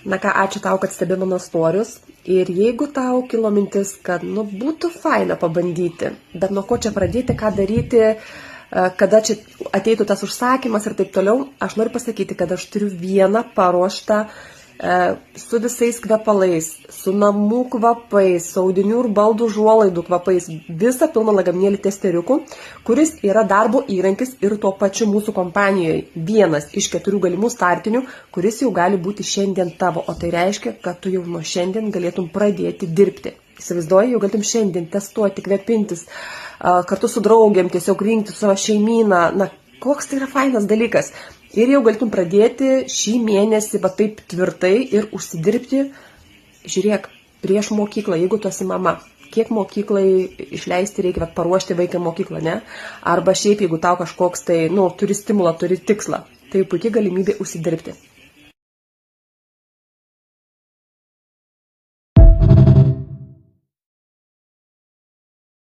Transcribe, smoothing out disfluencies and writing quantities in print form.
Na ką, ačiū tau, kad stebi mano storius. Ir jeigu tau kilo mintis, kad, būtų faina pabandyti, bet nuo ko čia pradėti, ką daryti, kada čia ateitų tas užsakymas ir taip toliau, aš noriu pasakyti, kad aš turiu vieną paruoštą su visais kvepalais, su namų kvapais, su audinių ir baldų užuolaidų kvapais, visą pilną lagaminėlį testeriukų, kuris yra darbo įrankis ir tuo pačiu mūsų kompanijoje vienas iš 4 galimų startinių, kuris jau gali būti šiandien tavo, o tai reiškia, kad tu jau nuo šiandien galėtum pradėti dirbti. Įsivaizduoji, jau galėtum šiandien testuoti, kvepintis, kartu su draugėm, tiesiog rinkti su savo šeimyną, koks tai yra fainas dalykas. Ir jau galėtum pradėti šį mėnesį va taip tvirtai ir užsidirbti, žiūrėk, prieš mokyklą, jeigu tu esi mama, kiek mokyklai išleisti reikia, paruošti vaiką mokyklą, ne? Arba šiaip, jeigu tau kažkoks tai, turi stimulą, turi tikslą, tai puikiai galimybė užsidirbti.